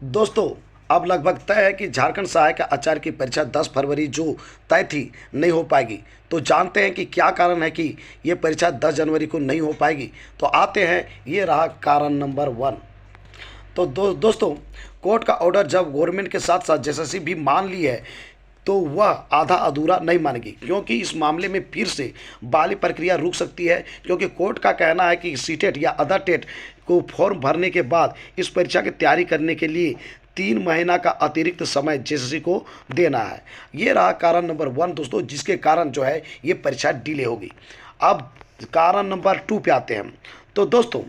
दोस्तों, अब लगभग तय है कि झारखंड सहायक आचार्य की परीक्षा 10 फरवरी जो तय थी नहीं हो पाएगी। तो जानते हैं कि क्या कारण है कि ये परीक्षा 10 जनवरी को नहीं हो पाएगी। तो आते हैं, ये रहा कारण नंबर 1। तो दोस्तों, कोर्ट का ऑर्डर जब गवर्नमेंट के साथ साथ जेएसएससी भी मान ली है, तो वह आधा अधूरा नहीं मानेगी, क्योंकि इस मामले में फिर से बहाली प्रक्रिया रुक सकती है। क्योंकि कोर्ट का कहना है कि सीटेट या अदर टेट को फॉर्म भरने के बाद इस परीक्षा की तैयारी करने के लिए 3 महीना का अतिरिक्त समय जेएसएससी को देना है। ये रहा कारण नंबर 1 दोस्तों, जिसके कारण जो है ये परीक्षा डिले होगी। अब कारण नंबर 2 पे आते हैं। तो दोस्तों,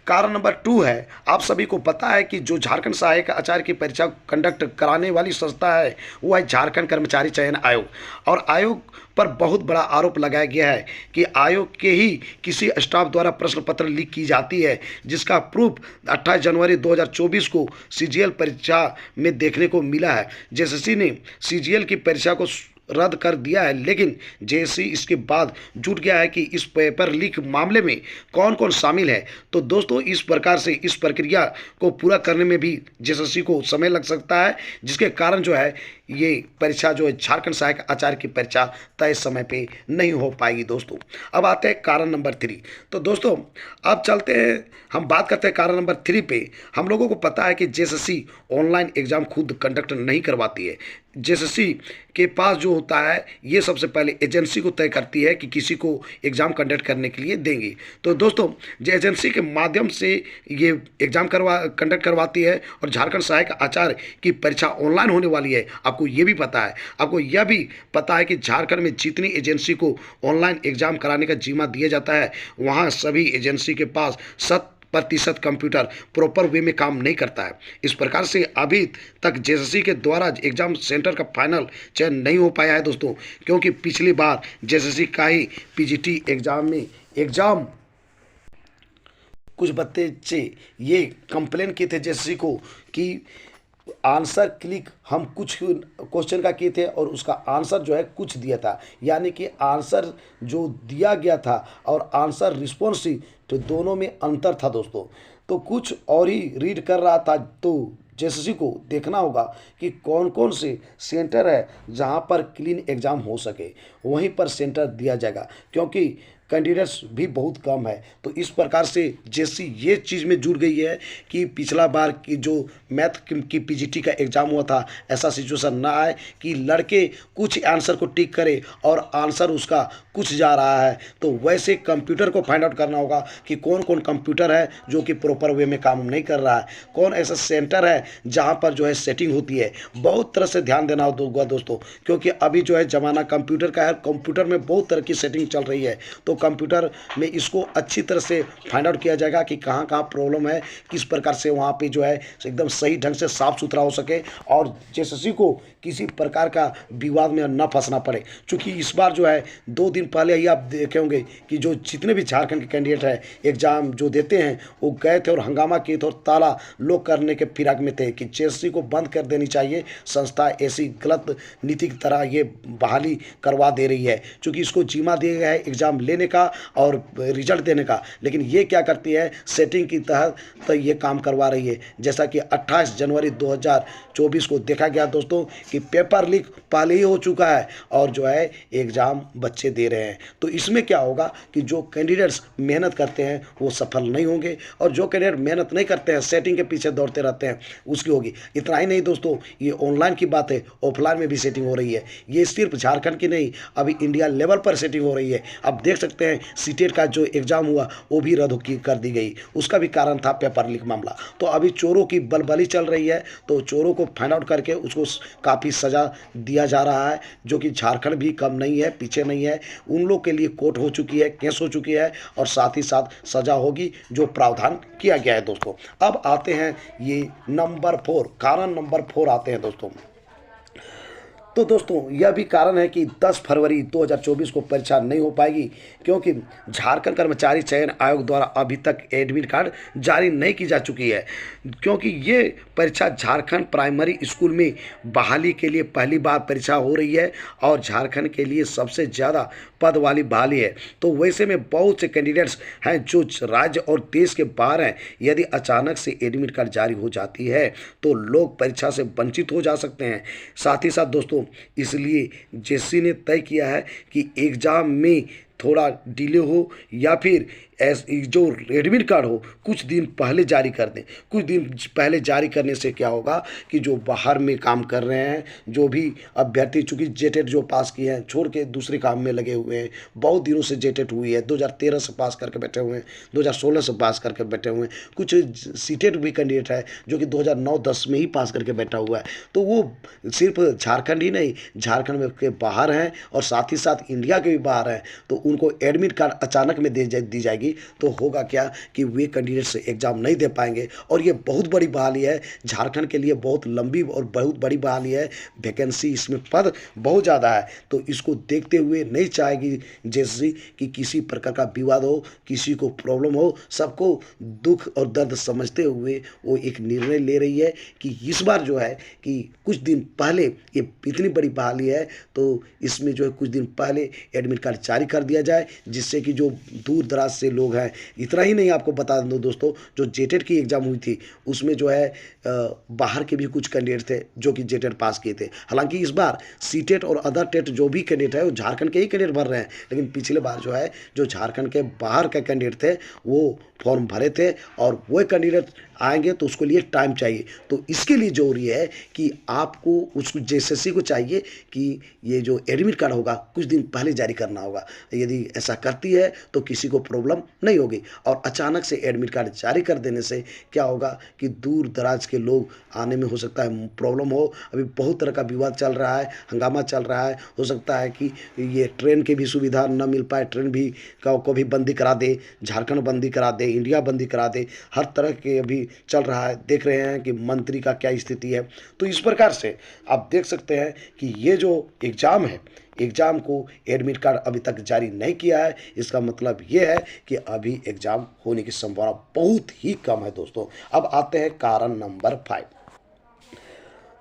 कारण नंबर 2 है, आप सभी को पता है कि जो झारखंड सहायक आचार्य की परीक्षा कंडक्ट कराने वाली संस्था है वो है झारखंड कर्मचारी चयन आयोग। और आयोग पर बहुत बड़ा आरोप लगाया गया है कि आयोग के ही किसी स्टाफ द्वारा प्रश्न पत्र लीक की जाती है, जिसका प्रूफ 28 जनवरी 2024 को सीजीएल परीक्षा में देखने को मिला है। जेएसएससी ने सीजीएल की परीक्षा को रद्द कर दिया है, लेकिन जेएससी इसके बाद जुट गया है कि इस पेपर लीक मामले में कौन कौन शामिल है। तो दोस्तों, इस प्रकार से इस प्रक्रिया को पूरा करने में भी जेएससी को समय लग सकता है, जिसके कारण जो है ये परीक्षा जो है झारखंड सहायक आचार्य की परीक्षा तय समय पे नहीं हो पाएगी दोस्तों। अब आते हैं कारण नंबर 3। तो दोस्तों, अब चलते हैं, हम बात करते हैं कारण नंबर 3 पे। हम लोगों को पता है कि जेएससी ऑनलाइन एग्ज़ाम खुद कंडक्ट नहीं करवाती है। जेएससी के पास जो होता है, ये सबसे पहले एजेंसी को तय करती है कि किसी को एग्ज़ाम कंडक्ट करने के लिए देंगे। तो दोस्तों, जो एजेंसी के माध्यम से ये एग्ज़ाम कंडक्ट करवाती है, और झारखंड सहायक आचार्य की परीक्षा ऑनलाइन होने वाली है। आपको ये भी पता है, आपको यह भी पता है कि झारखंड में जितनी एजेंसी को ऑनलाइन एग्ज़ाम कराने का जिम्मा दिया जाता है, वहाँ सभी एजेंसी के पास 100% कंप्यूटर प्रॉपर वे में काम नहीं करता है। इस प्रकार से अभी तक जेएससी के द्वारा एग्ज़ाम सेंटर का फाइनल चयन नहीं हो पाया है दोस्तों, क्योंकि पिछली बार जेएससी का ही पीजीटी एग्ज़ाम में कुछ बच्चे ये कंप्लेन किए थे जेएससी को कि आंसर क्लिक हम कुछ क्वेश्चन का किए थे और उसका आंसर जो है कुछ दिया था, यानी कि आंसर जो दिया गया था और आंसर रिस्पॉन्सिव, तो दोनों में अंतर था दोस्तों। तो कुछ और ही रीड कर रहा था। तो जेएससी को देखना होगा कि कौन कौन से सेंटर है जहां पर क्लीन एग्ज़ाम हो सके, वहीं पर सेंटर दिया जाएगा, क्योंकि कैंडिडेट्स भी बहुत कम है। तो इस प्रकार से जेएससी ये चीज़ में जुड़ गई है कि पिछला बार की जो मैथ की पीजीटी का एग्ज़ाम हुआ था, ऐसा सिचुएशन ना आए कि लड़के कुछ आंसर को टिक करे और आंसर उसका कुछ जा रहा है। तो वैसे कंप्यूटर को फाइंड आउट करना होगा कि कौन कौन कंप्यूटर है जो कि प्रॉपर वे में काम नहीं कर रहा है, कौन ऐसा सेंटर है जहाँ पर जो है सेटिंग होती है। बहुत तरह से ध्यान देना होगा दोस्तों, क्योंकि अभी जो है ज़माना कंप्यूटर का है, कंप्यूटर में बहुत तरह की सेटिंग चल रही है। तो कंप्यूटर में इसको अच्छी तरह से फाइंड आउट किया जाएगा कि कहाँ कहाँ प्रॉब्लम है, किस प्रकार से वहाँ पे जो है एकदम सही ढंग से साफ़ सुथरा हो सके और जेएससी को किसी प्रकार का विवाद में न फंसना पड़े। क्योंकि इस बार जो है 2 दिन पहले ही आप देखे होंगे कि जो जितने भी झारखंड के कैंडिडेट हैं एग्ज़ाम जो देते हैं, वो गए थे और हंगामा किए थे और ताला लॉक करने के फिराक में थे कि जेएससी को बंद कर देनी चाहिए संस्था, ऐसी गलत नीति की तरह ये बहाली करवा दे रही है। क्योंकि इसको जिम्मा दिया गया है एग्ज़ाम लेने का और रिजल्ट देने का, लेकिन ये क्या करती है, सेटिंग की तहत तो ये काम करवा रही है। जैसा कि 28 जनवरी 2024 को देखा गया दोस्तों कि पेपर लीक पहले ही हो चुका है और जो है एग्ज़ाम बच्चे दे रहे हैं। तो इसमें क्या होगा कि जो कैंडिडेट्स मेहनत करते हैं वो सफल नहीं होंगे, और जो कैंडिडेट मेहनत नहीं करते हैं, सेटिंग के पीछे दौड़ते रहते हैं, उसकी होगी। इतना ही नहीं दोस्तों, ये ऑनलाइन की बात है, ऑफलाइन में भी सेटिंग हो रही है। ये सिर्फ झारखंड की नहीं, अभी इंडिया लेवल पर सेटिंग हो रही है। अब देख सकते हैं सीटेट का जो एग्ज़ाम हुआ वो भी रद्द कर दी गई, उसका भी कारण था पेपर लीक मामला। तो अभी चोरों की बलबली चल रही है, तो चोरों को फाइंड आउट करके उसको काफ़ी सज़ा दिया जा रहा है, जो कि झारखंड भी कम नहीं है, पीछे नहीं है। उन लोग के लिए कोर्ट हो चुकी है, केस हो चुकी है, और साथ ही साथ सज़ा होगी जो प्रावधान किया गया है दोस्तों। अब आते हैं ये नंबर 4, कारण नंबर 4 आते हैं दोस्तों। तो दोस्तों यह भी कारण है कि 10 फरवरी 2024 को परीक्षा नहीं हो पाएगी, क्योंकि झारखंड कर्मचारी चयन आयोग द्वारा अभी तक एडमिट कार्ड जारी नहीं की जा चुकी है, क्योंकि ये परीक्षा झारखंड प्राइमरी स्कूल में बहाली के लिए पहली बार परीक्षा हो रही है और झारखंड के लिए सबसे ज़्यादा पद वाली बहाली है। तो वैसे में बहुत से कैंडिडेट्स हैं जो राज्य और देश के बाहर हैं। यदि अचानक से एडमिट कार्ड जारी हो जाती है तो लोग परीक्षा से वंचित हो जा सकते हैं। साथ ही साथ दोस्तों इसलिए जेसी ने तय किया है कि एग्ज़ाम में थोड़ा डिले हो या फिर जो एडमिट कार्ड हो कुछ दिन पहले जारी कर दें। कुछ दिन पहले जारी करने से क्या होगा कि जो बाहर में काम कर रहे हैं, जो भी अभ्यर्थी चूँकि जेटेट जो पास किए हैं छोड़ के दूसरे काम में लगे हुए हैं, बहुत दिनों से जेटेट हुई है, 2013 से पास करके बैठे हुए हैं, 2016 से पास करके बैठे हुए हैं, कुछ सीटेट भी कैंडिडेट है जो कि 2009-10 में ही पास करके बैठा हुआ है। तो वो सिर्फ झारखंड ही नहीं, झारखंड में के बाहर हैं और साथ ही साथ इंडिया के भी बाहर हैं। तो उनको एडमिट कार्ड अचानक में दी जाएगी तो होगा क्या कि वे कैंडिडेट से एग्ज़ाम नहीं दे पाएंगे। और ये बहुत बड़ी बहाली है झारखंड के लिए, बहुत लंबी और बहुत बड़ी बहाली है। वैकेंसी इसमें पद बहुत ज़्यादा है, तो इसको देखते हुए नहीं चाहेगी जैसे कि किसी प्रकार का विवाद हो, किसी को प्रॉब्लम हो, सबको दुख और दर्द समझते हुए वो एक निर्णय ले रही है कि इस बार जो है कि कुछ दिन पहले, ये इतनी बड़ी बहाली है तो इसमें जो है कुछ दिन पहले एडमिट कार्ड जारी कर दिया जाए, जिससे कि जो दूर दराज से लोग हैं, इतना ही नहीं आपको बता दूं दोस्तों, जो जेटेट की एग्ज़ाम हुई थी उसमें जो है बाहर के भी कुछ कैंडिडेट थे जो कि जेटेट पास किए थे। हालांकि इस बार सीटेट और अदर टेट जो भी कैंडिडेट है वो झारखंड के ही कैंडिडेट भर रहे हैं, लेकिन पिछले बार जो है जो झारखंड के बाहर के कैंडिडेट थे वो फॉर्म भरे थे और वो कैंडिडेट आएंगे तो उसके लिए टाइम चाहिए। तो इसके लिए जरूरी है कि आपको उसको जेएसएससी को चाहिए कि ये जो एडमिट कार्ड होगा कुछ दिन पहले जारी करना होगा। यदि ऐसा करती है तो किसी को प्रॉब्लम नहीं होगी। और अचानक से एडमिट कार्ड जारी कर देने से क्या होगा कि दूर दराज के लोग आने में हो सकता है प्रॉब्लम हो। अभी बहुत तरह का विवाद चल रहा है, हंगामा चल रहा है, हो सकता है कि ये ट्रेन की भी सुविधा न मिल पाए, ट्रेन भी को भी बंदी करा दे, झारखंड बंदी करा दे, इंडिया बंदी करा दे, हर तरह के अभी चल रहा है। देख रहे हैं कि मंत्री का क्या स्थिति है। तो इस प्रकार से आप देख सकते हैं कि ये जो एग्ज़ाम है, एग्ज़ाम को एडमिट कार्ड अभी तक जारी नहीं किया है, इसका मतलब ये है कि अभी एग्ज़ाम होने की संभावना बहुत ही कम है दोस्तों। अब आते हैं कारण नंबर 5।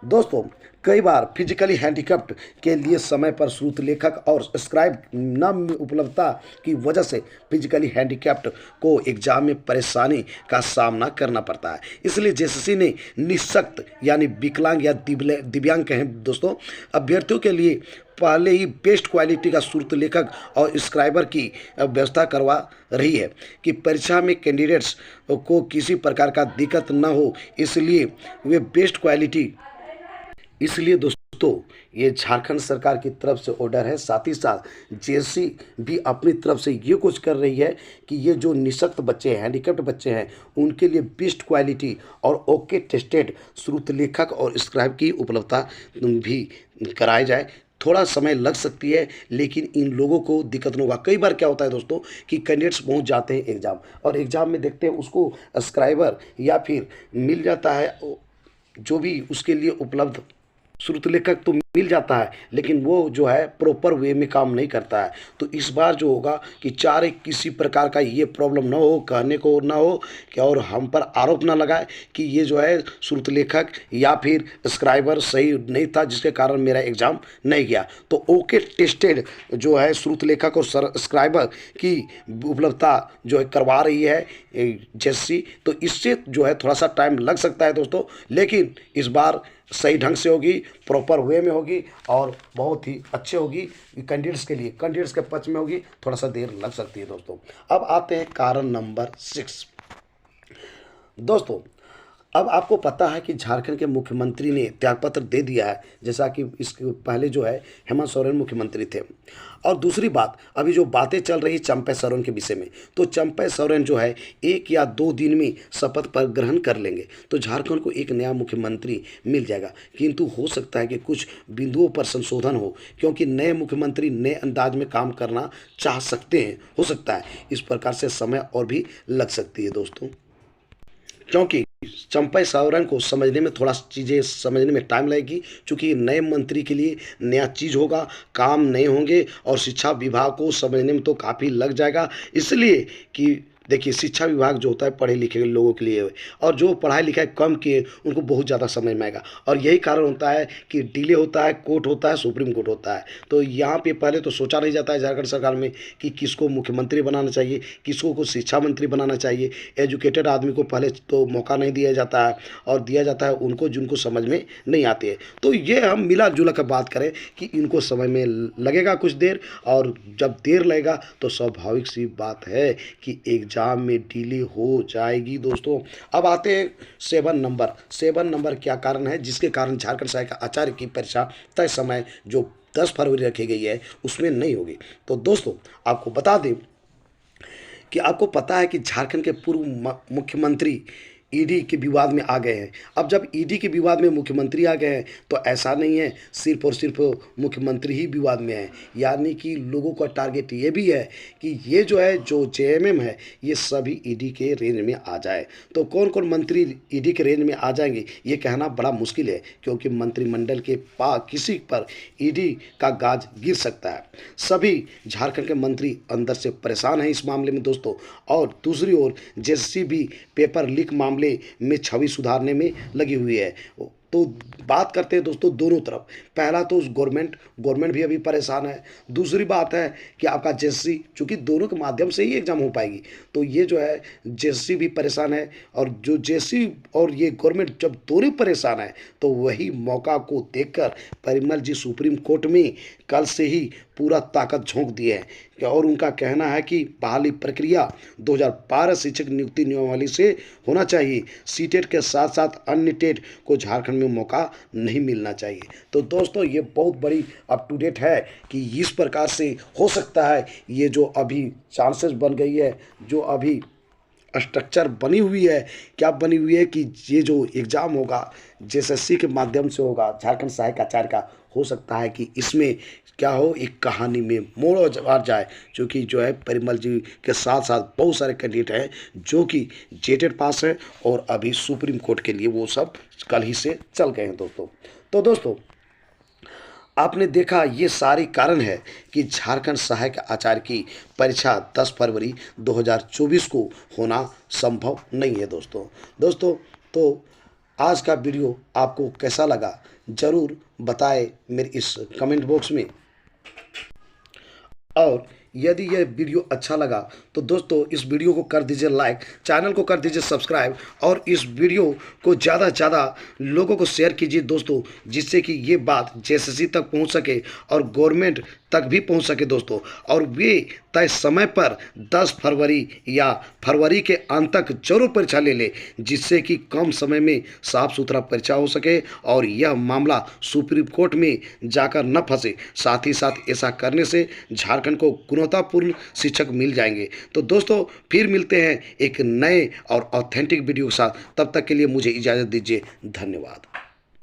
दोस्तों कई बार फिजिकली हैंडीकैप्ड के लिए समय पर स्रोत लेखक और स्क्राइब न उपलब्धता की वजह से फिजिकली हैंडीकैप्ड को एग्जाम में परेशानी का सामना करना पड़ता है। इसलिए जेएसएससी ने निःशक्त यानी विकलांग या दिव्यांग कहें दोस्तों अभ्यर्थियों के लिए पहले ही बेस्ट क्वालिटी का स्रोत लेखक और स्क्राइबर की व्यवस्था करवा रही है कि परीक्षा में कैंडिडेट्स को किसी प्रकार का दिक्कत न हो, इसलिए वे बेस्ट क्वालिटी। इसलिए दोस्तों ये झारखंड सरकार की तरफ से ऑर्डर है। साथ ही साथ जेएससी भी अपनी तरफ से ये कुछ कर रही है कि ये जो निःशक्त बच्चे हैं, हैंडीकैप्ड बच्चे हैं, उनके लिए बेस्ट क्वालिटी और ओके टेस्टेड स्रोत लेखक और स्क्राइब की उपलब्धता भी कराई जाए। थोड़ा समय लग सकती है लेकिन इन लोगों को दिक्कत नहीं होगा। कई बार क्या होता है दोस्तों कि कैंडिडेट्स पहुंच जाते हैं एग्ज़ाम और एग्ज़ाम में देखते हैं उसको स्क्राइबर या फिर मिल जाता है जो भी उसके लिए उपलब्ध स्रोत लेखक तो मिल जाता है, लेकिन वो जो है प्रॉपर वे में काम नहीं करता है। तो इस बार जो होगा कि चाहे किसी प्रकार का ये प्रॉब्लम ना हो, कहने को ना हो कि और हम पर आरोप ना लगाए कि ये जो है स्रोत लेखक या फिर स्क्राइबर सही नहीं था जिसके कारण मेरा एग्ज़ाम नहीं गया। तो ओके टेस्टेड जो है स्रोत लेखक और स्क्राइबर की उपलब्धता जो है करवा रही है जेएससी। तो इससे जो है थोड़ा सा टाइम लग सकता है दोस्तों, लेकिन इस बार सही ढंग से होगी, प्रॉपर वे में होगी और बहुत ही अच्छे होगी कैंडिडेट्स के लिए, कैंडिडेट्स के पक्ष में होगी। थोड़ा सा देर लग सकती है दोस्तों। अब आते हैं कारण नंबर 6। दोस्तों अब आपको पता है कि झारखंड के मुख्यमंत्री ने त्यागपत्र दे दिया है, जैसा कि इसके पहले जो है हेमंत सोरेन मुख्यमंत्री थे। और दूसरी बात, अभी जो बातें चल रही चंपा सोरेन के विषय में, तो चंपा सोरेन जो है 1 या 2 दिन में शपथ पर ग्रहण कर लेंगे तो झारखंड को एक नया मुख्यमंत्री मिल जाएगा। किंतु हो सकता है कि कुछ बिंदुओं पर संशोधन हो, क्योंकि नए मुख्यमंत्री नए अंदाज में काम करना चाह सकते हैं। हो सकता है इस प्रकार से समय और भी लग सकती है दोस्तों, क्योंकि चंपई सवरन को समझने में थोड़ा चीज़ें समझने में टाइम लगेगी, क्योंकि नए मंत्री के लिए नया चीज़ होगा, काम नए होंगे और शिक्षा विभाग को समझने में तो काफ़ी लग जाएगा। इसलिए कि देखिए, शिक्षा विभाग जो होता है पढ़े लिखे लोगों के लिए है, और जो पढ़ाई लिखाई कम किए उनको बहुत ज़्यादा समझ में आएगा। और यही कारण होता है कि डिले होता है, कोर्ट होता है, सुप्रीम कोर्ट होता है। तो यहाँ पे पहले तो सोचा नहीं जाता है झारखंड सरकार में कि किसको मुख्यमंत्री बनाना चाहिए, किसको को शिक्षा मंत्री बनाना चाहिए। एजुकेटेड आदमी को पहले तो मौका नहीं दिया जाता है, और दिया जाता है उनको जिनको समझ में नहीं आती है। तो ये हम मिला जुला कर बात करें कि इनको समझ में लगेगा कुछ देर, और जब देर लगेगा तो स्वाभाविक सी बात है कि एग्ज़ाम में डिले हो जाएगी दोस्तों। अब आते हैं 7 नंबर क्या कारण है जिसके कारण झारखंड सहायक आचार्य की परीक्षा तय समय जो 10 फरवरी रखी गई है उसमें नहीं होगी। तो दोस्तों आपको बता दें कि आपको पता है कि झारखंड के पूर्व मुख्यमंत्री ईडी के विवाद में आ गए हैं। अब जब ईडी के विवाद में मुख्यमंत्री आ गए हैं तो ऐसा नहीं है सिर्फ और सिर्फ मुख्यमंत्री ही विवाद में है, यानी कि लोगों का टारगेट ये भी है कि ये जो है जो जेएमएम है ये सभी ईडी के रेंज में आ जाए। तो कौन कौन मंत्री ईडी के रेंज में आ जाएंगे ये कहना बड़ा मुश्किल है, क्योंकि मंत्रिमंडल के पास किसी पर ईडी का गाज गिर सकता है। सभी झारखंड के मंत्री अंदर से परेशान हैं इस मामले में दोस्तों। और दूसरी ओर जेसीबी पेपर लीक मामले में छवि सुधारने में लगी हुई है। तो बात करते हैं दोस्तों दोनों तरफ। पहला तो गवर्नमेंट भी अभी परेशान है। दूसरी बात है कि आपका जेएससी, चूँकि दोनों के माध्यम से ही एग्जाम हो पाएगी, तो ये जो है जेएससी भी परेशान है। और जो जेएससी और ये गवर्नमेंट जब दोनों परेशान है तो वही मौका को देखकर परिमल जी सुप्रीम कोर्ट में कल से ही पूरा ताकत झोंक दिए हैं। और उनका कहना है कि बहाली प्रक्रिया 2012 शिक्षक नियुक्ति नियमावली से होना चाहिए। सीटेट के साथ साथ अन्य टेट को झारखंड में मौका नहीं मिलना चाहिए। तो दोस्तों ये बहुत बड़ी अप टू डेट है कि इस प्रकार से हो सकता है ये जो अभी चांसेस बन गई है, जो अभी स्ट्रक्चर बनी हुई है, क्या बनी हुई है कि ये जो एग्ज़ाम होगा जेएसएससी के माध्यम से होगा झारखंड सहायक आचार्य का, हो सकता है कि इसमें क्या हो एक कहानी में मोड़ आ जाए। क्योंकि जो है परिमल जी के साथ साथ बहुत सारे कैंडिडेट हैं जो कि जेटेड पास हैं और अभी सुप्रीम कोर्ट के लिए वो सब कल ही से चल गए हैं दोस्तों। तो दोस्तों आपने देखा ये सारी कारण है कि झारखंड सहायक आचार्य की परीक्षा 10 फरवरी 2024 को होना संभव नहीं है दोस्तों। तो आज का वीडियो आपको कैसा लगा ज़रूर बताएं मेरे इस कमेंट बॉक्स में। और यदि यह वीडियो अच्छा लगा तो दोस्तों इस वीडियो को कर दीजिए लाइक, चैनल को कर दीजिए सब्सक्राइब, और इस वीडियो को ज़्यादा से ज़्यादा लोगों को शेयर कीजिए दोस्तों, जिससे कि ये बात जेएसएससी तक पहुंच सके और गवर्नमेंट तक भी पहुंच सके दोस्तों। और वे तय समय पर 10 फरवरी या फरवरी के अंत तक जरूर परीक्षा ले जिससे कि कम समय में साफ सुथरा परीक्षा हो सके और यह मामला सुप्रीम कोर्ट में जाकर न फंसे। साथ ही साथ ऐसा करने से झारखंड को गुणवत्तापूर्ण शिक्षक मिल जाएंगे। तो दोस्तों फिर मिलते हैं एक नए और ऑथेंटिक वीडियो के साथ, तब तक के लिए मुझे इजाज़त दीजिए। धन्यवाद।